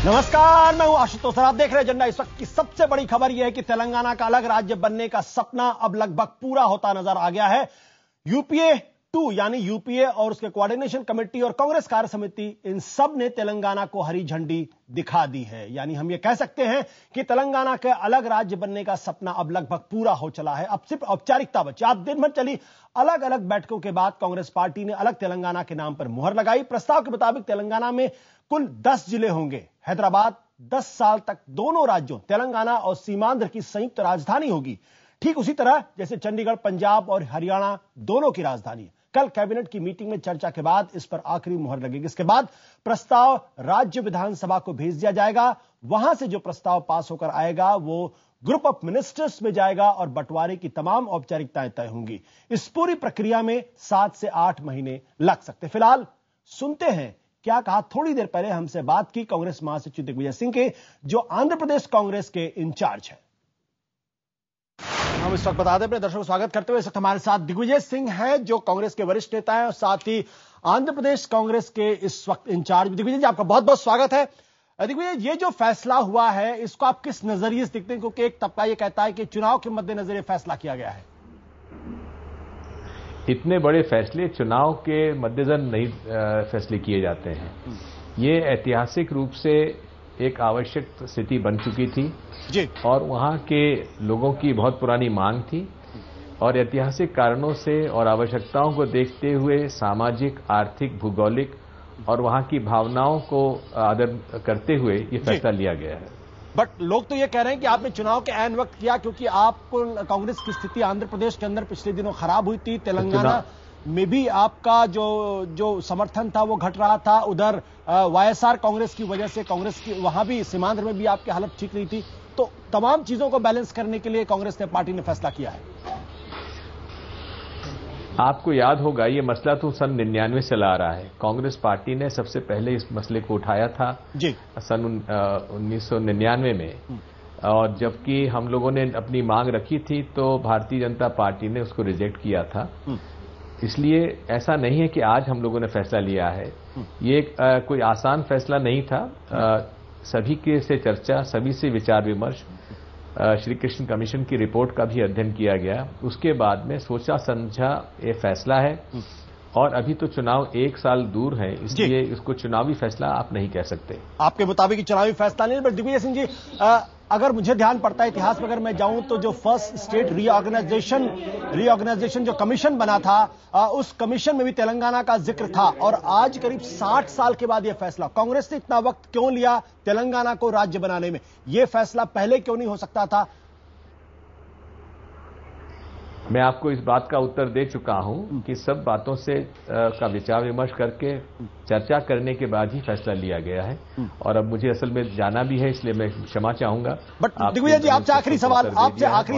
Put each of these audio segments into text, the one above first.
नमस्कार, मैं हूं आशुतोष और आप देख रहे हैं एजेंडा। इस वक्त की सबसे बड़ी खबर यह है कि तेलंगाना का अलग राज्य बनने का सपना अब लगभग पूरा होता नजर आ गया है। यूपीए 2 यानी यूपीए और उसके कोऑर्डिनेशन कमेटी और कांग्रेस कार्य समिति, इन सब ने तेलंगाना को हरी झंडी दिखा दी है। यानी हम यह कह सकते हैं कि तेलंगाना के अलग राज्य बनने का सपना अब लगभग पूरा हो चला है। अब सिर्फ औपचारिकता बची। आज दिन भर चली अलग अलग बैठकों के बाद कांग्रेस पार्टी ने अलग तेलंगाना के नाम पर मुहर लगाई। प्रस्ताव के मुताबिक तेलंगाना में कुल 10 जिले होंगे। हैदराबाद 10 साल तक दोनों राज्यों तेलंगाना और सीमांध्र की संयुक्त राजधानी होगी, ठीक उसी तरह जैसे चंडीगढ़ पंजाब और हरियाणा दोनों की राजधानी है। कल कैबिनेट की मीटिंग में चर्चा के बाद इस पर आखिरी मुहर लगेगी। इसके बाद प्रस्ताव राज्य विधानसभा को भेज दिया जाएगा। वहां से जो प्रस्ताव पास होकर आएगा वो ग्रुप ऑफ मिनिस्टर्स में जाएगा और बंटवारे की तमाम औपचारिकताएं तय होंगी। इस पूरी प्रक्रिया में 7 से 8 महीने लग सकते। फिलहाल सुनते हैं क्या कहा थोड़ी देर पहले हमसे बात की कांग्रेस महासचिव दिग्विजय सिंह के, जो आंध्र प्रदेश कांग्रेस के इंचार्ज हैं। हम इस वक्त बता दें अपने दर्शकों को स्वागत करते हुए, इस वक्त हमारे साथ दिग्विजय सिंह हैं जो कांग्रेस के वरिष्ठ नेता हैं और साथ ही आंध्र प्रदेश कांग्रेस के इस वक्त इंचार्ज। दिग्विजय जी, आपका बहुत बहुत स्वागत है। दिग्विजय, ये जो फैसला हुआ है इसको आप किस नजरिए से देखते हैं, क्योंकि एक तबका ये कहता है कि चुनाव के मद्देनजर ये फैसला किया गया है। इतने बड़े फैसले चुनाव के मद्देनजर नहीं फैसले किए जाते हैं। ये ऐतिहासिक रूप से एक आवश्यक स्थिति बन चुकी थी जी, और वहां के लोगों की बहुत पुरानी मांग थी और ऐतिहासिक कारणों से और आवश्यकताओं को देखते हुए सामाजिक, आर्थिक, भूगोलिक और वहां की भावनाओं को आदर करते हुए ये फैसला लिया गया है। बट लोग तो ये कह रहे हैं कि आपने चुनाव के ऐन वक्त किया, क्योंकि आपको कांग्रेस की स्थिति आंध्र प्रदेश के अंदर पिछले दिनों खराब हुई थी। तेलंगाना में भी आपका जो समर्थन था वो घट रहा था। उधर वाईएसआर कांग्रेस की वजह से कांग्रेस की वहां भी सीमांध्र में भी आपकी हालत ठीक नहीं थी। तो तमाम चीजों को बैलेंस करने के लिए कांग्रेस पार्टी ने फैसला किया है। आपको याद होगा ये मसला तो सन 99 से ला रहा है। कांग्रेस पार्टी ने सबसे पहले इस मसले को उठाया था जी सन 1999 में, और जबकि हम लोगों ने अपनी मांग रखी थी तो भारतीय जनता पार्टी ने उसको रिजेक्ट किया था। इसलिए ऐसा नहीं है कि आज हम लोगों ने फैसला लिया है। ये कोई आसान फैसला नहीं था। सभी के से चर्चा, सभी से विचार विमर्श, श्री कृष्ण कमीशन की रिपोर्ट का भी अध्ययन किया गया। उसके बाद में सोचा समझा ये फैसला है। और अभी तो चुनाव 1 साल दूर है, इसलिए इसको चुनावी फैसला आप नहीं कह सकते। आपके मुताबिक चुनावी फैसला नहीं। बट दिग्विजय सिंह जी, अगर मुझे ध्यान पड़ता है इतिहास में अगर मैं जाऊं तो जो फर्स्ट स्टेट रीऑर्गेनाइजेशन जो कमीशन बना था, उस कमीशन में भी तेलंगाना का जिक्र था। और आज करीब 60 साल के बाद यह फैसला, कांग्रेस ने इतना वक्त क्यों लिया तेलंगाना को राज्य बनाने में? यह फैसला पहले क्यों नहीं हो सकता था? मैं आपको इस बात का उत्तर दे चुका हूं कि सब बातों से का विचार विमर्श करके चर्चा करने के बाद ही फैसला लिया गया है। और अब मुझे असल में जाना भी है, इसलिए मैं क्षमा चाहूंगा। बट दिग्विजय जी, आपसे आखिरी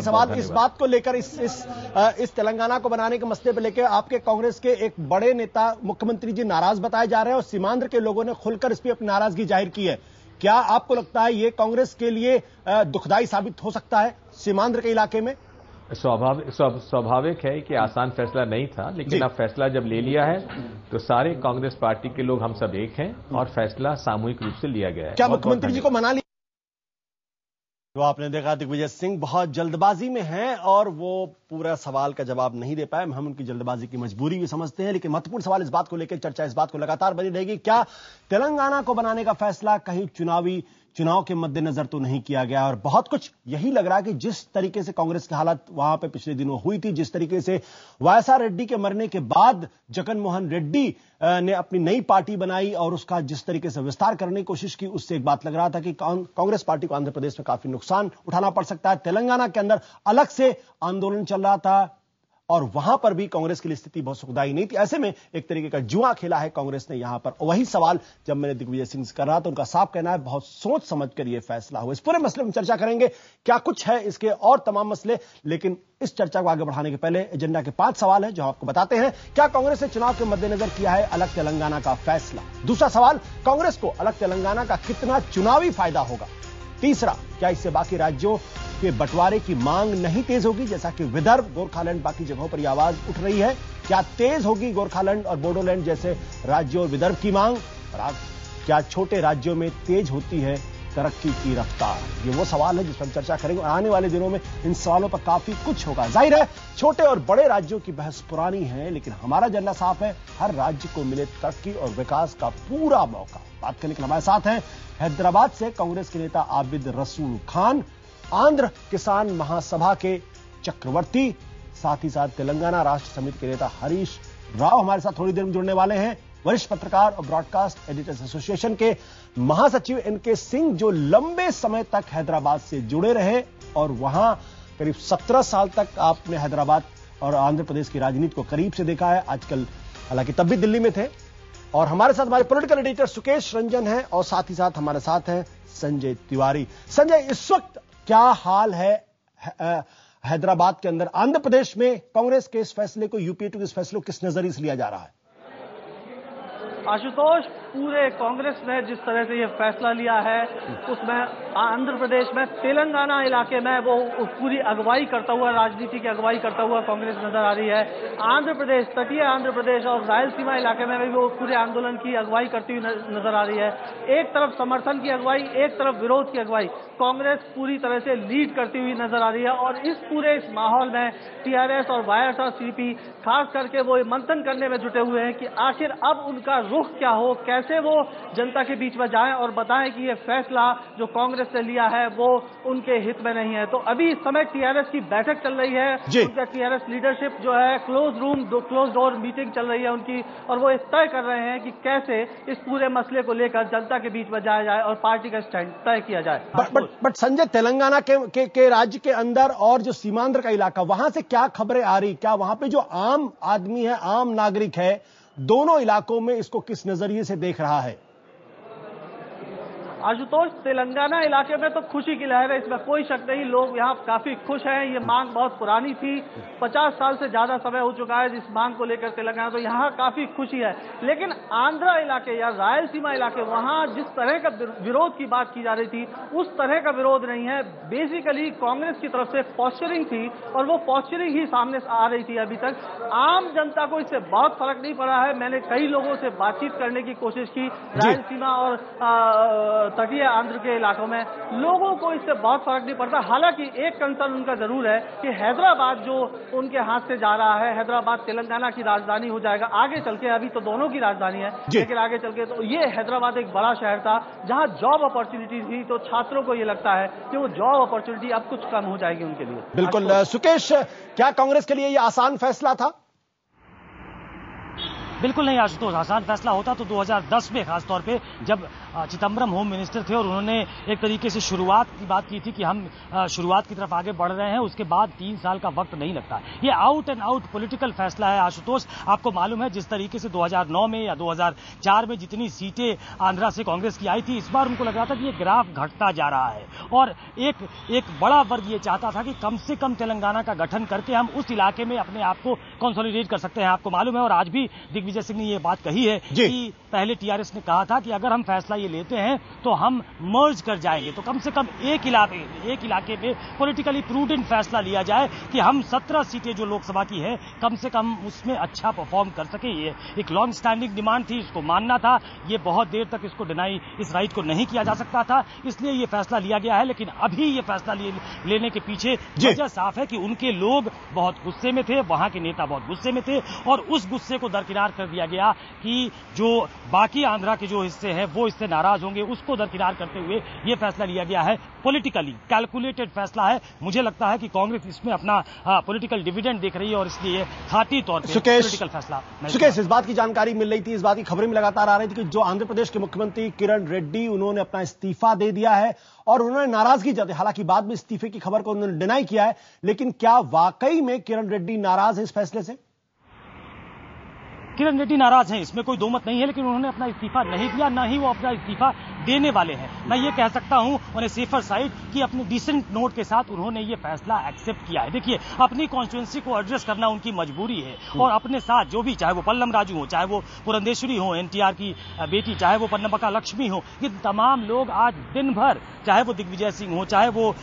सवाल इस बात को लेकर, इस तेलंगाना को बनाने के मसले पर लेकर आपके कांग्रेस के एक बड़े नेता मुख्यमंत्री जी नाराज बताए जा रहे हैं और सीमांध्र के लोगों ने खुलकर इस पर अपनी नाराजगी जाहिर की है। क्या आपको लगता है ये कांग्रेस के लिए दुखदायी साबित हो सकता है सीमांध्र के इलाके में? स्वाभाविक है कि आसान फैसला नहीं था, लेकिन अब फैसला जब ले लिया है तो सारे कांग्रेस पार्टी के लोग हम सब एक हैं और फैसला सामूहिक रूप से लिया गया है। क्या मुख्यमंत्री जी को मना लिया? तो आपने देखा दिग्विजय सिंह बहुत जल्दबाजी में हैं और वो पूरा सवाल का जवाब नहीं दे पाए। हम उनकी जल्दबाजी की मजबूरी भी समझते हैं, लेकिन महत्वपूर्ण सवाल इस बात को लेकर, चर्चा इस बात को लगातार बनी रहेगी, क्या तेलंगाना को बनाने का फैसला कहीं चुनाव के मद्देनजर तो नहीं किया गया? और बहुत कुछ यही लग रहा है कि जिस तरीके से कांग्रेस की हालत वहां पे पिछले दिनों हुई थी, जिस तरीके से वाईएसआर रेड्डी के मरने के बाद जगन मोहन रेड्डी ने अपनी नई पार्टी बनाई और उसका जिस तरीके से विस्तार करने की कोशिश की, उससे एक बात लग रहा था कि कांग्रेस पार्टी को आंध्र प्रदेश में काफी नुकसान उठाना पड़ सकता है। तेलंगाना के अंदर अलग से आंदोलन चल रहा था और वहां पर भी कांग्रेस की स्थिति बहुत सुखदायी नहीं थी। ऐसे में एक तरीके का जुआ खेला है कांग्रेस ने यहां पर। वही सवाल जब मैंने दिग्विजय सिंह से कर रहा तो उनका साफ कहना है बहुत सोच समझ कर यह फैसला हुआ। इस पूरे मसले में चर्चा करेंगे, क्या कुछ है इसके और तमाम मसले। लेकिन इस चर्चा को आगे बढ़ाने के पहले एजेंडा के 5 सवाल है जो आपको बताते हैं। क्या कांग्रेस ने चुनाव के मद्देनजर किया है अलग तेलंगाना का फैसला? दूसरा सवाल, कांग्रेस को अलग तेलंगाना का कितना चुनावी फायदा होगा? तीसरा, क्या इससे बाकी राज्यों के बंटवारे की मांग नहीं तेज होगी, जैसा कि विदर्भ, गोरखालैंड, बाकी जगहों पर यह आवाज उठ रही है? क्या तेज होगी गोरखालैंड और बोडोलैंड जैसे राज्यों और विदर्भ की मांग? और क्या छोटे राज्यों में तेज होती है तरक्की की रफ्तार? ये वो सवाल है जिस पर हम चर्चा करेंगे और आने वाले दिनों में इन सवालों पर काफी कुछ होगा। जाहिर है छोटे और बड़े राज्यों की बहस पुरानी है, लेकिन हमारा एजेंडा साफ है, हर राज्य को मिले तरक्की और विकास का पूरा मौका। बात करने के लिए हमारे साथ हैं हैदराबाद से कांग्रेस के नेता आबिद रसूल खान, आंध्र किसान महासभा के चक्रवर्ती, साथ ही साथ तेलंगाना राष्ट्र समिति के नेता हरीश राव हमारे साथ थोड़ी देर में जुड़ने वाले हैं, वरिष्ठ पत्रकार और ब्रॉडकास्ट एडिटर्स एसोसिएशन के महासचिव एनके सिंह, जो लंबे समय तक हैदराबाद से जुड़े रहे और वहां करीब 17 साल तक आपने हैदराबाद और आंध्र प्रदेश की राजनीति को करीब से देखा है। आजकल हालांकि तब भी दिल्ली में थे। और हमारे साथ हमारे पॉलिटिकल एडिटर सुकेश रंजन हैं और साथ ही साथ हमारे साथ हैं संजय तिवारी। संजय, इस वक्त क्या हाल है हैदराबाद के अंदर? आंध्र प्रदेश में कांग्रेस के इस फैसले को, यूपीए 2 के इस फैसले को किस नजरिए से लिया जा रहा है? आशुतोष, पूरे कांग्रेस ने जिस तरह से ये फैसला लिया है उसमें आंध्र प्रदेश में तेलंगाना इलाके में वो पूरी अगुवाई करता हुआ, राजनीति की अगुवाई करता हुआ कांग्रेस नजर आ रही है। आंध्र प्रदेश, तटीय आंध्र प्रदेश और रायलसीमा इलाके में भी वो पूरे आंदोलन की अगुवाई करती हुई नजर आ रही है। एक तरफ समर्थन की अगुवाई, एक तरफ विरोध की अगुवाई, कांग्रेस पूरी तरह से लीड करती हुई नजर आ रही है। और इस पूरे माहौल में टीआरएस और वाईएसआरसीपी खास करके वो मंथन करने में जुटे हुए हैं कि आखिर अब उनका रुख क्या हो, कैसे वो जनता के बीच में जाएं और बताएं कि ये फैसला जो कांग्रेस ने लिया है वो उनके हित में नहीं है। तो अभी इस समय टीआरएस की बैठक चल रही है, उनका टीआरएस लीडरशिप जो है क्लोज डोर मीटिंग चल रही है उनकी, और वो तय कर रहे हैं कि कैसे इस पूरे मसले को लेकर जनता के बीच में जाया जाए और पार्टी का स्टैंड तय किया जाए। बट संजय, तेलंगाना के राज्य के अंदर और जो सीमांध्र का इलाका, वहां से क्या खबरें आ रही? क्या वहां पे जो आम आदमी है, आम नागरिक है, दोनों इलाकों में इसको किस नजरिए से देख रहा है? आशुतोष, तेलंगाना इलाके में तो खुशी की लहर है, इसमें कोई शक नहीं। लोग यहाँ काफी खुश हैं। ये मांग बहुत पुरानी थी, 50 साल से ज्यादा समय हो चुका है इस मांग को लेकर तेलंगाना, तो यहाँ काफी खुशी है। लेकिन आंध्र इलाके या रायलसीमा इलाके, वहां जिस तरह का विरोध की बात की जा रही थी उस तरह का विरोध नहीं है। बेसिकली कांग्रेस की तरफ से पॉस्चरिंग थी और वो पॉस्चरिंग ही सामने आ रही थी। अभी तक आम जनता को इससे बहुत फर्क नहीं पड़ा है। मैंने कई लोगों से बातचीत करने की कोशिश की रायलसीमा और तटीय आंध्र के इलाकों में, लोगों को इससे बहुत फर्क नहीं पड़ता। हालांकि एक कंसर्न उनका जरूर है कि हैदराबाद जो उनके हाथ से जा रहा है, हैदराबाद तेलंगाना की राजधानी हो जाएगा आगे चल के। अभी तो दोनों की राजधानी है, लेकिन आगे चल के तो ये हैदराबाद एक बड़ा शहर था जहां जॉब अपॉर्चुनिटी थी, तो छात्रों को ये लगता है कि वो जॉब अपॉर्चुनिटी अब कुछ कम हो जाएगी उनके लिए। बिल्कुल सुकेश, क्या कांग्रेस के लिए ये आसान फैसला था? बिल्कुल नहीं आशुतोष, आसान फैसला होता तो 2010 में खासतौर पे जब चिदम्बरम होम मिनिस्टर थे और उन्होंने एक तरीके से शुरुआत की बात की थी कि हम शुरुआत की तरफ आगे बढ़ रहे हैं, उसके बाद 3 साल का वक्त नहीं लगता। ये आउट एंड आउट पॉलिटिकल फैसला है आशुतोष। आपको मालूम है जिस तरीके से 2009 में या 2004 में जितनी सीटें आंध्रा से कांग्रेस की आई थी, इस बार उनको लग रहा था कि ये ग्राफ घटता जा रहा है और एक बड़ा वर्ग ये चाहता था कि कम से कम तेलंगाना का गठन करके हम उस इलाके में अपने आप को कंसोलिडेट कर सकते हैं। आपको मालूम है और आज भी दिग्विजय सिंह ने ये बात कही है कि पहले टीआरएस ने कहा था कि अगर हम फैसला ये लेते हैं तो हम मर्ज कर जाएंगे, तो कम से कम एक इलाके में पॉलिटिकली प्रूडेंट फैसला लिया जाए कि हम 17 सीटें जो लोकसभा की है कम से कम उसमें अच्छा परफॉर्म कर सके। ये एक लॉन्ग स्टैंडिंग डिमांड थी, इसको मानना था। ये बहुत देर तक इसको डिनाई, इस राइट को नहीं किया जा सकता था, इसलिए ये फैसला लिया गया है। लेकिन अभी ये फैसला लेने के पीछे वजह साफ है कि उनके लोग बहुत गुस्से में थे, वहां के नेता बहुत गुस्से में थे और उस गुस्से को दरकिनार कर दिया गया कि जो बाकी आंध्रा के जो हिस्से हैं वो इससे नाराज होंगे, उसको दरकिनार करते हुए ये फैसला लिया गया है। पॉलिटिकली कैलकुलेटेड फैसला है। मुझे लगता है कि कांग्रेस इसमें अपना पॉलिटिकल डिविडेंड देख रही है और इसलिए खाती तौर पर पॉलिटिकल फैसला। सुकेश, इस बात की जानकारी मिल रही थी, इस बात की खबरें भी लगातार आ रही थी कि जो आंध्र प्रदेश के मुख्यमंत्री किरण रेड्डी, उन्होंने अपना इस्तीफा दे दिया है और उन्होंने नाराजगी जताई। हालांकि बाद में इस्तीफे की खबर को उन्होंने डिनाई किया है, लेकिन क्या वाकई में किरण रेड्डी नाराज है इस फैसले से? किरण रेड्डी नाराज हैं, इसमें कोई दो मत नहीं है, लेकिन उन्होंने अपना इस्तीफा नहीं दिया, ना ही वो अपना इस्तीफा देने वाले हैं। मैं ये कह सकता हूं ऑन ए सेफर साइड कि अपने डिसेंट नोट के साथ उन्होंने ये फैसला एक्सेप्ट किया है। देखिए, अपनी कॉन्स्टिट्यूंसी को एड्रेस करना उनकी मजबूरी है और अपने साथ जो भी, चाहे वो पल्लम राजू हो, चाहे वो पुरंदेश्वरी हो एनटीआर की बेटी, चाहे वो पन्नबक्का लक्ष्मी हो, ये तमाम लोग आज दिन भर, चाहे वो दिग्विजय सिंह हो, चाहे वो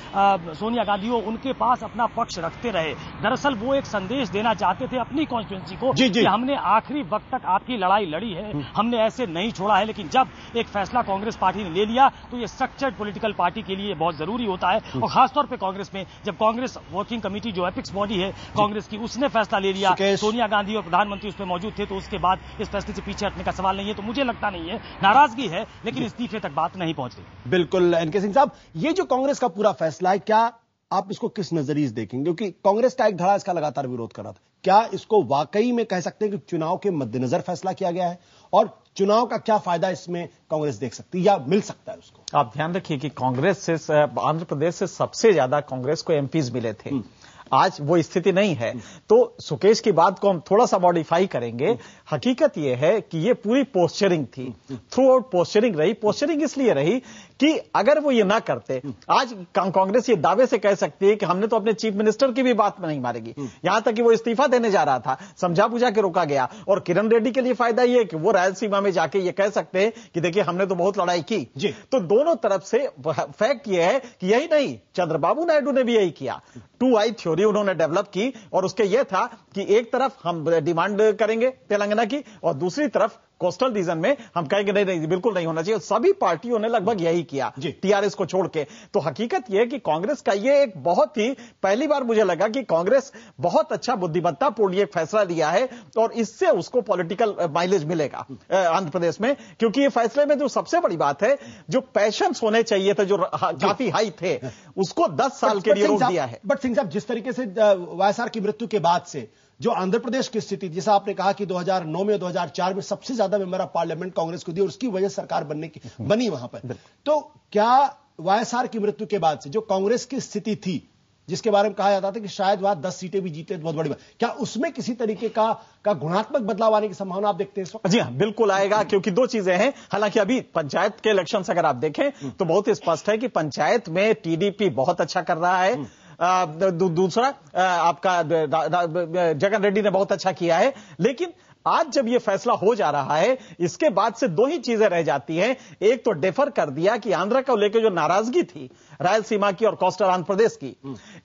सोनिया गांधी हो, उनके पास अपना पक्ष रखते रहे। दरअसल वो एक संदेश देना चाहते थे अपनी कॉन्स्टिट्यूंसी को कि हमने आखिरी वक्त तक आपकी लड़ाई लड़ी है, हमने ऐसे नहीं छोड़ा है। लेकिन जब एक फैसला कांग्रेस पार्टी ने ले लिया तो ये स्ट्रक्चर्ड पॉलिटिकल पार्टी के लिए बहुत जरूरी होता है, और खासतौर पर कांग्रेस में, जब कांग्रेस वर्किंग कमेटी जो एपिक्स बॉडी है कांग्रेस की, उसने फैसला ले लिया, सोनिया गांधी और प्रधानमंत्री उसमें मौजूद थे, तो उसके बाद इस फैसले से पीछे हटने का सवाल नहीं है। तो मुझे लगता नहीं है, नाराजगी है लेकिन इस्तीफे तक बात नहीं पहुंच रही। बिल्कुल एनके सिंह साहब, ये जो कांग्रेस का पूरा फैसला है, क्या आप इसको किस नजरिए से देखेंगे? क्योंकि कांग्रेस का एक धड़ा इसका लगातार विरोध कर रहा था। क्या इसको वाकई में कह सकते हैं कि चुनाव के मद्देनजर फैसला किया गया है, और चुनाव का क्या फायदा इसमें कांग्रेस देख सकती है या मिल सकता है उसको? आप ध्यान रखिए कि कांग्रेस से, आंध्र प्रदेश से सबसे ज्यादा कांग्रेस को एमपीज मिले थे। आज वो स्थिति नहीं है। तो सुकेश की बात को हम थोड़ा सा मॉडिफाई करेंगे। हकीकत यह है कि ये पूरी पोस्चरिंग थी, थ्रू आउट पोस्चरिंग रही। पोस्चरिंग इसलिए रही कि अगर वो ये ना करते, आज कांग्रेस ये दावे से कह सकती है कि हमने तो अपने चीफ मिनिस्टर की भी बात नहीं मानेगी, यहां तक कि वो इस्तीफा देने जा रहा था, समझा बुझा के रोका गया। और किरण रेड्डी के लिए फायदा ये है कि वो रायलसीमा में जाके ये कह सकते हैं कि देखिए हमने तो बहुत लड़ाई की। तो दोनों तरफ से फैक्ट ये है कि यही नहीं, चंद्रबाबू नायडू ने भी यही किया। 2I थ्योरी उन्होंने डेवलप की, और उसके यह था कि एक तरफ हम डिमांड करेंगे तेलंगाना की, और दूसरी तरफ कोस्टल रीजन में हम कहेंगे नहीं, बिल्कुल नहीं होना चाहिए। सभी पार्टियों ने लगभग यही किया, टीआरएस को छोड़ के। तो हकीकत यह है कि कांग्रेस का यह एक बहुत ही, पहली बार मुझे लगा कि कांग्रेस बहुत अच्छा बुद्धिमत्तापूर्ण एक फैसला लिया है, और इससे उसको पॉलिटिकल माइलेज मिलेगा आंध्र प्रदेश में। क्योंकि ये फैसले में जो सबसे बड़ी बात है, जो पैशंस होने चाहिए थे, जो काफी हाई थे, उसको 10 साल के लिए रोक दिया है। बट सिंह साहब, जिस तरीके से वायएसआर की मृत्यु के बाद से जो आंध्र प्रदेश की स्थिति, जैसा आपने कहा कि 2009 में 2004 में सबसे ज्यादा मेंबर ऑफ पार्लियामेंट कांग्रेस को दी, और उसकी वजह सरकार बनी वहां पर। तो क्या वायएसआर की मृत्यु के बाद से जो कांग्रेस की स्थिति थी, जिसके बारे में कहा जाता था कि शायद वहां 10 सीटें भी जीते, बहुत बड़ी बात, क्या उसमें किसी तरीके का गुणात्मक बदलाव आने की संभावना आप देखते हैं इस वक्त? जी हां, बिल्कुल आएगा। क्योंकि दो चीजें हैं। हालांकि अभी पंचायत के इलेक्शंस अगर आप देखें तो बहुत स्पष्ट है कि पंचायत में टीडीपी बहुत अच्छा कर रहा है। दूसरा आपका जगन रेड्डी ने बहुत अच्छा किया है। लेकिन आज जब यह फैसला हो जा रहा है, इसके बाद से दो ही चीजें रह जाती हैं। एक तो डेफर कर दिया कि आंध्र को लेकर जो नाराजगी थी रायलसीमा की और कोस्टल आंध्र प्रदेश की,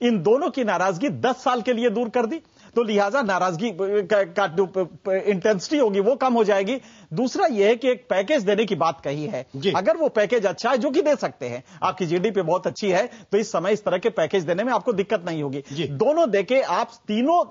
इन दोनों की नाराजगी 10 साल के लिए दूर कर दी। तो लिहाजा नाराजगी का जो इंटेंसिटी होगी वो कम हो जाएगी। दूसरा यह है कि एक पैकेज देने की बात कही है। अगर वो पैकेज अच्छा है, जो कि दे सकते हैं, आपकी जीडीपी बहुत अच्छी है, तो इस समय इस तरह के पैकेज देने में आपको दिक्कत नहीं होगी। दोनों देके आप तीनों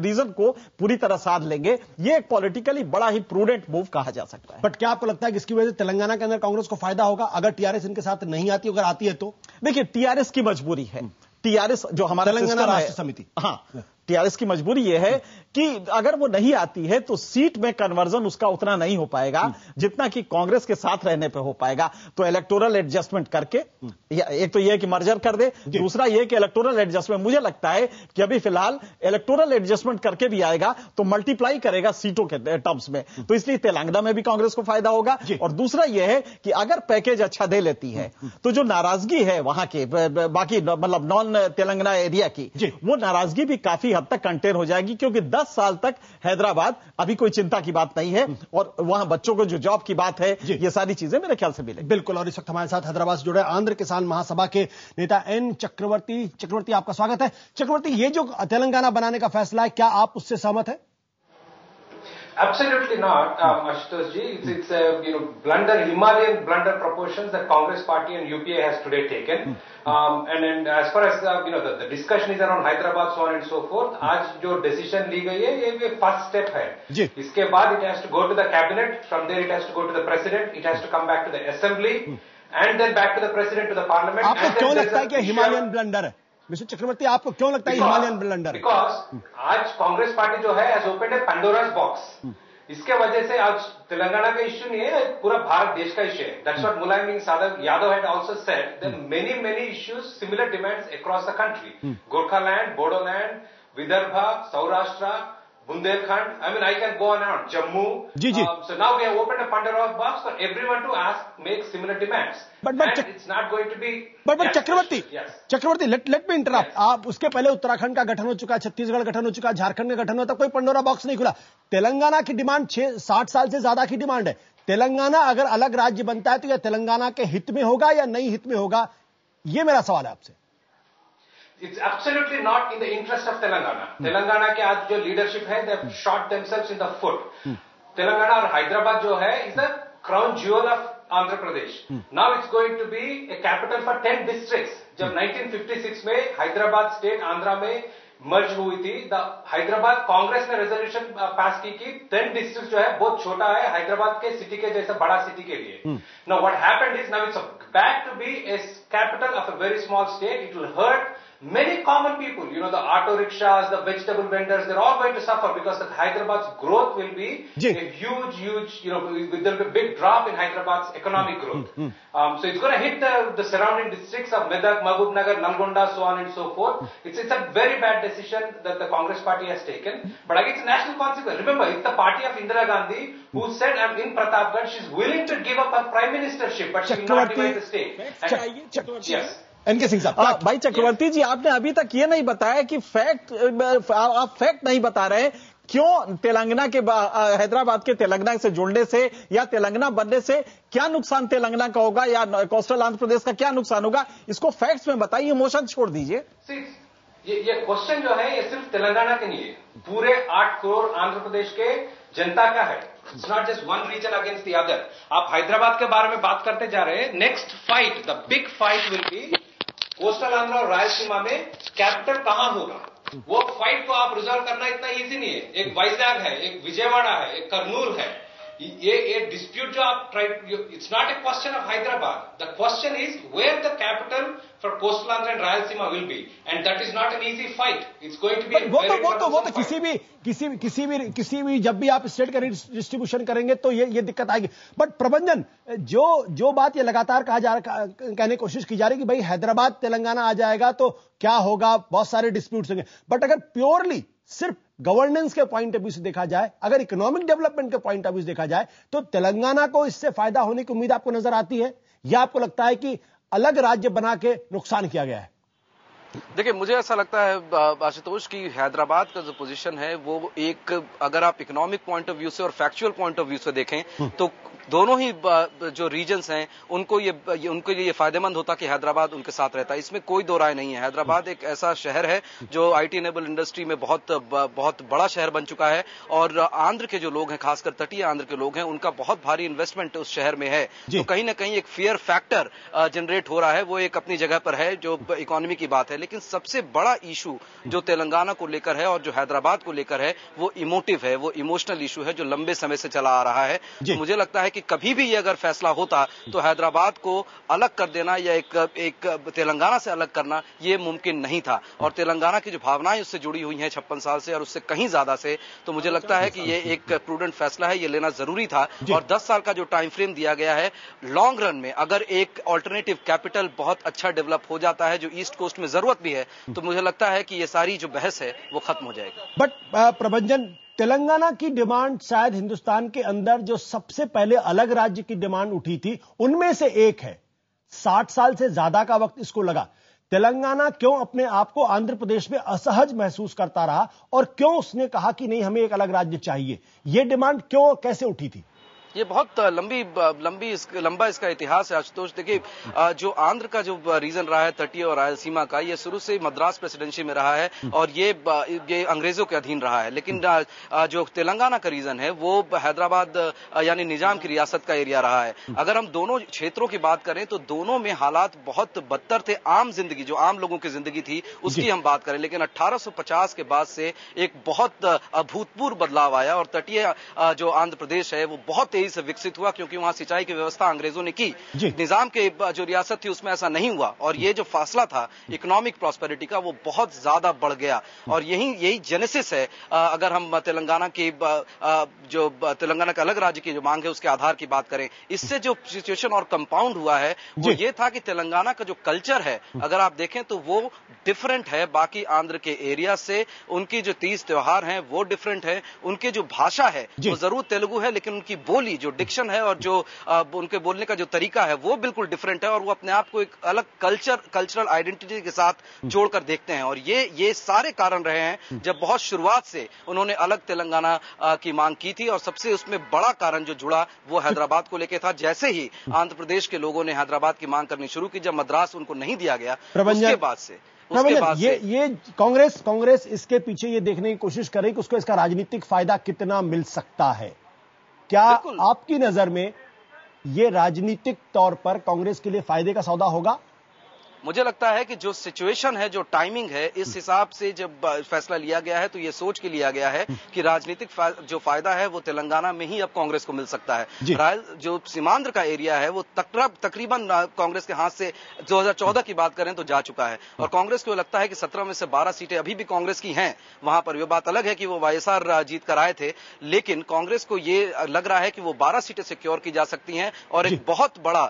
रीजन को पूरी तरह साध लेंगे। ये एक पॉलिटिकली बड़ा ही प्रूडेंट मूव कहा जा सकता है। बट क्या आपको लगता है कि इसकी वजह से तेलंगाना के अंदर कांग्रेस को फायदा होगा अगर टीआरएस इनके साथ नहीं आती? अगर आती है तो देखिए, टीआरएस की मजबूरी है। टीआरएस जो हमारा तेलंगाना राष्ट्र समिति, हाँ, टीआरएस की मजबूरी यह है कि अगर वो नहीं आती है तो सीट में कन्वर्जन उसका उतना नहीं हो पाएगा जितना कि कांग्रेस के साथ रहने पे हो पाएगा। तो इलेक्टोरल एडजस्टमेंट करके, एक तो यह कि मर्जर कर दे, दूसरा यह कि इलेक्टोरल एडजस्टमेंट, मुझे लगता है कि अभी फिलहाल इलेक्टोरल एडजस्टमेंट करके भी आएगा तो मल्टीप्लाई करेगा सीटों के टर्म्स में। तो इसलिए तेलंगाना में भी कांग्रेस को फायदा होगा। और दूसरा यह है कि अगर पैकेज अच्छा दे लेती है तो जो नाराजगी है वहां के बाकी मतलब नॉन तेलंगाना एरिया की, वो नाराजगी भी काफी हद तक कंटेन हो जाएगी। क्योंकि 10 साल तक हैदराबाद अभी कोई चिंता की बात नहीं है, और वहां बच्चों को जो जॉब की बात है, ये सारी चीजें मेरे ख्याल से मिलेंगी। बिल्कुल। और इस वक्त हमारे साथ हैदराबाद से जुड़े आंध्र किसान महासभा के नेता एन चक्रवर्ती, आपका स्वागत है। चक्रवर्ती, ये जो तेलंगाना बनाने का फैसला है, क्या आप उससे सहमत है? Absolutely not, Ashutosh ji. It's a blunder, Himalayan blunder proportions that Congress Party and UPA has today taken. And as far as the discussion is around Hyderabad, so on and so forth. आज जो decision ली गई है, ये first step है. इसके बाद it has to go to the cabinet. From there it has to go to the president. It has to come back to the assembly, and then back to the president, to the parliament. आपको क्यों लगता है कि Himalayan blunder है? Mister चक्रवर्ती, आपको क्यों लगता है हिमालयन ब्लंडर? बिकॉज आज कांग्रेस पार्टी जो है हैज ओपन्ड ए पैंडोरास बॉक्स। इसके वजह से आज तेलंगाना का इश्यू नहीं है, पूरा भारत देश का इश्यू है। That's what Mulayam Singh Yadav had also said, there many issues, similar demands across the country. Gorkhaland, Bodoland, Vidarbha, Saurashtra, Bundelkhand. I mean, I can go on and on. Jammu. So now we have opened a Pandora's box for everyone to make similar demands. And it's not going to be. But Chakraborty, let me interrupt. आप उसके पहले उत्तराखंड का गठन हो चुका, छत्तीसगढ़ गठन हो चुका, झारखंड का गठन हो, तब कोई पंडोरा बॉक्स नहीं खुला। तेलंगाना की डिमांड 60 साल से ज्यादा की डिमांड है। तेलंगाना अगर अलग राज्य बनता है तो यह तेलंगाना के हित में होगा या नहीं हित में होगा, ये मेरा सवाल है आपसे। It's absolutely not in the interest of Telangana. Telangana के आज जो leadership है, they have shot themselves in the foot. Telangana और हैदराबाद जो है is the crown jewel of Andhra Pradesh. Now it's going to be a capital for 10 districts. जब 1956 में Hyderabad state Andhra में मर्ज हुई थी, हैदराबाद कांग्रेस ने रेजोल्यूशन पास की कि 10 डिस्ट्रिक्ट जो है बहुत छोटा है हैदराबाद के सिटी के जैसा बड़ा सिटी के लिए। Now what happened is now it's back to be a capital of a very small state. It will hurt many common people, the auto rickshaws, the vegetable vendors, they're all going to suffer because of Hyderabad's growth will be a huge, there'll be a big drop in Hyderabad's economic growth. So it's going to hit the surrounding districts of Medak, Mahbubnagar, Nalgonda, so on and so forth. It's a very bad decision that the Congress party has taken. But again, it's a national consequence. Remember, it's the party of Indira Gandhi who said in Pratapgarh she's willing to give up her prime ministership, but she will not divide the state. Yes. NK Singh साहब, भाई चक्रवर्ती जी, आपने अभी तक ये नहीं बताया कि आप फैक्ट नहीं बता रहे, क्यों तेलंगाना के हैदराबाद के तेलंगाना से जुड़ने से या तेलंगाना बनने से क्या नुकसान तेलंगाना का होगा या कोस्टल आंध्र प्रदेश का क्या नुकसान होगा, इसको फैक्ट्स में बताइए, इमोशन छोड़ दीजिए। ये क्वेश्चन जो है ये सिर्फ तेलंगाना के नहीं है, पूरे 8 करोड़ आंध्र प्रदेश के जनता का है। It's not just one reason against the other. आप हैदराबाद के बारे में बात करते जा रहे हैं, next fight, the big fight will be coastal Andhra और रायलसीमा में कैपिटल कहां होगा। वो फाइट को आप रिजॉल्व करना इतना इजी नहीं है। एक वाइजैग है, एक विजयवाड़ा है, एक कर्नूल है। ये डिस्प्यूट जो आप it's not a question of Hyderabad, the question is where the capital for coastal Andhra and Rayalaseema will be, and that is not an easy fight. It's going to be वो तो किसी भी जब भी आप स्टेट का डिस्ट्रीब्यूशन करेंगे तो ये दिक्कत आएगी। बट प्रबंधन, जो बात ये लगातार कहने की कोशिश की जा रही है कि भाई हैदराबाद तेलंगाना आ जाएगा तो क्या होगा, बहुत सारे डिस्प्यूट्स होंगे। बट अगर प्योरली सिर्फ गवर्नेंस के पॉइंट ऑफ व्यू से देखा जाए, अगर इकोनॉमिक डेवलपमेंट के पॉइंट ऑफ व्यू से देखा जाए, तो तेलंगाना को इससे फायदा होने की उम्मीद आपको नजर आती है, या आपको लगता है कि अलग राज्य बना के नुकसान किया गया है? देखिए, मुझे ऐसा लगता है आशुतोष की हैदराबाद का जो पोजीशन है वो एक, अगर आप इकोनॉमिक पॉइंट ऑफ व्यू से और फैक्चुअल पॉइंट ऑफ व्यू से देखें तो दोनों ही जो रीजन्स हैं उनको ये फायदेमंद होता कि हैदराबाद उनके साथ रहता है। इसमें कोई दो राय नहीं है। हैदराबाद एक ऐसा शहर है जो आईटी इनेबल इंडस्ट्री में बहुत बड़ा शहर बन चुका है, और आंध्र के जो लोग हैं, खासकर तटीय आंध्र के लोग हैं, उनका बहुत भारी इन्वेस्टमेंट उस शहर में है। तो कहीं ना कहीं एक फेयर फैक्टर जनरेट हो रहा है, वो एक अपनी जगह पर है जो इकोनॉमी की बात है। लेकिन सबसे बड़ा इशू जो तेलंगाना को लेकर है और जो हैदराबाद को लेकर है वो इमोटिव है, वो इमोशनल इशू है जो लंबे समय से चला आ रहा है। तो मुझे लगता है कि कभी भी ये अगर फैसला होता तो हैदराबाद को अलग कर देना या एक तेलंगाना से अलग करना ये मुमकिन नहीं था। और तेलंगाना की जो भावनाएं उससे जुड़ी हुई हैं 56 साल से और उससे कहीं ज्यादा से, तो मुझे लगता है कि ये एक प्रूडेंट फैसला है, ये लेना जरूरी था। और 10 साल का जो टाइम फ्रेम दिया गया है, लॉन्ग रन में अगर एक ऑल्टरनेटिव कैपिटल बहुत अच्छा डेवलप हो जाता है जो ईस्ट कोस्ट में जरूरत भी है, तो मुझे लगता है कि ये सारी जो बहस है वो खत्म हो जाएगी। बट प्रबंधन, तेलंगाना की डिमांड शायद हिंदुस्तान के अंदर जो सबसे पहले अलग राज्य की डिमांड उठी थी उनमें से एक है। 60 साल से ज्यादा का वक्त इसको लगा। तेलंगाना क्यों अपने आप को आंध्र प्रदेश में असहज महसूस करता रहा और क्यों उसने कहा कि नहीं, हमें एक अलग राज्य चाहिए? यह डिमांड क्यों, कैसे उठी थी? ये बहुत लंबा इसका इतिहास है आशुतोष। देखिए, जो आंध्र का जो रीजन रहा है तटीय और रायलसीमा का, ये शुरू से मद्रास प्रेसिडेंसी में रहा है और ये अंग्रेजों के अधीन रहा है। लेकिन जो तेलंगाना का रीजन है वो हैदराबाद यानी निजाम की रियासत का एरिया रहा है। अगर हम दोनों क्षेत्रों की बात करें तो दोनों में हालात बहुत बदतर थे। आम जिंदगी, जो आम लोगों की जिंदगी थी उसकी हम बात करें, लेकिन 1850 के बाद से एक बहुत अभूतपूर्व बदलाव आया और तटीय जो आंध्र प्रदेश है वो बहुत तेजी से विकसित हुआ, क्योंकि वहां सिंचाई की व्यवस्था अंग्रेजों ने की। निजाम के जो रियासत थी उसमें ऐसा नहीं हुआ, और ये जो फासला था इकोनॉमिक प्रॉस्पेरिटी का वो बहुत ज्यादा बढ़ गया। और यही जेनेसिस है। अगर हम तेलंगाना की जो तेलंगाना का अलग राज्य की जो मांग है उसके आधार की बात करें, इससे जो सिचुएशन और कंपाउंड हुआ है वो ये था कि तेलंगाना का जो कल्चर है अगर आप देखें तो वो डिफरेंट है बाकी आंध्र के एरिया से। उनकी जो तीज त्योहार हैं वो डिफरेंट है, उनके जो भाषा है वो जरूर तेलुगु है, लेकिन उनकी बोली जो डिक्शन है और जो उनके बोलने का जो तरीका है वो बिल्कुल डिफरेंट है, और वो अपने आप को एक अलग कल्चरल आइडेंटिटी के साथ जोड़कर देखते हैं। और ये सारे कारण रहे हैं जब बहुत शुरुआत से उन्होंने अलग तेलंगाना की मांग की थी, और सबसे उसमें बड़ा कारण जो जुड़ा वो हैदराबाद को लेकर था। जैसे ही आंध्र प्रदेश के लोगों ने हैदराबाद की मांग करनी शुरू की, जब मद्रास उनको नहीं दिया गया, उसके बाद से ये कांग्रेस इसके पीछे ये देखने की कोशिश कर रही कि उसको इसका राजनीतिक फायदा कितना मिल सकता है। क्या आपकी नजर में ये राजनीतिक तौर पर कांग्रेस के लिए फायदे का सौदा होगा? मुझे लगता है कि जो सिचुएशन है, जो टाइमिंग है, इस हिसाब से जब फैसला लिया गया है तो ये सोच के लिया गया है कि राजनीतिक जो फायदा है वो तेलंगाना में ही अब कांग्रेस को मिल सकता है। जो सीमांध्र का एरिया है वो तकरीबन कांग्रेस के हाथ से 2014 की बात करें तो जा चुका है, और कांग्रेस को लगता है कि 17 में से 12 सीटें अभी भी कांग्रेस की हैं वहां पर। ये बात अलग है कि वो वाईएसआर जीत कर आए थे, लेकिन कांग्रेस को ये लग रहा है कि वो 12 सीटें सिक्योर की जा सकती हैं। और एक बहुत बड़ा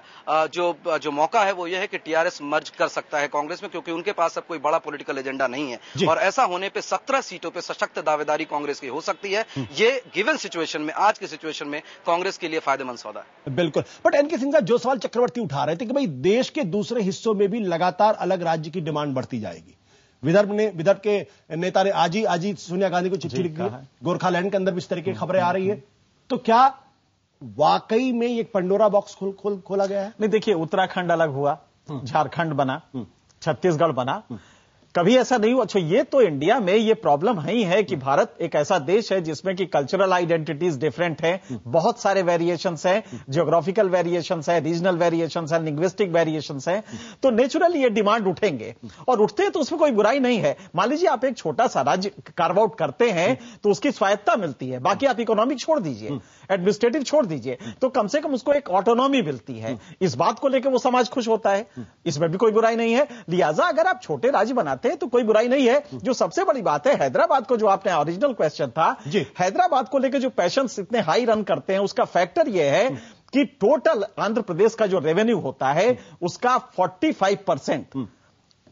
जो मौका है वो ये है कि टीआरएस मर्ज कर सकता है कांग्रेस में, क्योंकि उनके पास अब कोई बड़ा पॉलिटिकल एजेंडा नहीं है। और ऐसा होने पे 17 सीटों पे सशक्त दावेदारी कांग्रेस की हो सकती है। ये गिवन सिचुएशन में, आज की सिचुएशन में कांग्रेस के लिए फायदेमंद सौदा है। बिल्कुल। बट एनके सिंह साहब, जो सवाल चक्रवर्ती उठा रहे थे कि भाई देश के दूसरे हिस्सों में भी लगातार अलग राज्य की डिमांड बढ़ती जाएगी। विदर्भ के नेता ने आज ही सोनिया गांधी को चिट्ठी लिखी है, गोरखालैंड के अंदर भी इस तरह की खबरें आ रही है। तो क्या वाकई में एक पंडोरा बॉक्स खोला गया है? नहीं, देखिए, उत्तराखंड अलग हुआ, झारखंड बना, छत्तीसगढ़ बना, कभी ऐसा नहीं हुआ। अच्छा, ये तो इंडिया में ये प्रॉब्लम ही है कि भारत एक ऐसा देश है जिसमें कि कल्चरल आइडेंटिटीज डिफरेंट है, बहुत सारे वेरिएशंस हैं, जियोग्राफिकल वेरिएशंस है, रीजनल वेरिएशंस है, लिंग्विस्टिक वेरिएशंस है। तो नेचुरली ये डिमांड उठेंगे, और उठते हैं तो उसमें कोई बुराई नहीं है। मान लीजिए आप एक छोटा सा राज्य कार्व आउट करते हैं तो उसकी स्वायत्ता मिलती है, बाकी आप इकोनॉमिक छोड़ दीजिए, एडमिनिस्ट्रेटिव छोड़ दीजिए, तो कम से कम उसको एक ऑटोनॉमी मिलती है। इस बात को लेकर वो समाज खुश होता है, इसमें भी कोई बुराई नहीं है। लिहाजा अगर आप छोटे राज्य बनाते हैं तो कोई बुराई नहीं है। जो सबसे बड़ी बात है, हैदराबाद को जो आपने ओरिजिनल क्वेश्चन था, हैदराबाद को लेकर जो पैशंस इतने हाई रन करते हैं, उसका फैक्टर यह है कि टोटल आंध्र प्रदेश का जो रेवेन्यू होता है उसका 45%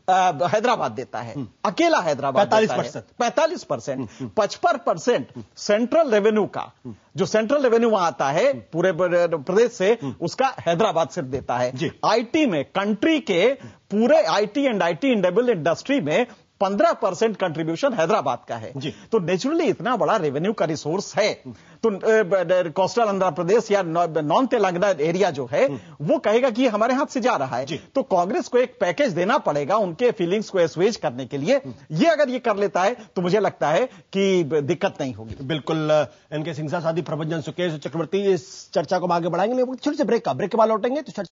हैदराबाद देता है, अकेला हैदराबाद 45%, 55% सेंट्रल रेवेन्यू का, जो सेंट्रल रेवेन्यू वहां आता है पूरे प्रदेश से, उसका हैदराबाद सिर्फ देता है। आईटी में, कंट्री के पूरे IT and IT enabled industry में 15% कंट्रीब्यूशन हैदराबाद का है। तो नेचुरली इतना बड़ा रेवेन्यू का रिसोर्स है, तो कोस्टल आंध्र प्रदेश या नॉन तेलंगाना एरिया जो है वो कहेगा कि हमारे हाथ से जा रहा है। तो कांग्रेस को एक पैकेज देना पड़ेगा उनके फीलिंग्स को एस्वेज करने के लिए। ये अगर ये कर लेता है तो मुझे लगता है कि दिक्कत नहीं होगी। बिल्कुल। एनके सिंह साहब, साथी प्रभंजन सुकेश चक्रवर्ती, इस चर्चा को आगे बढ़ाएंगे। छोटे से ब्रेक के बाद लौटेंगे तो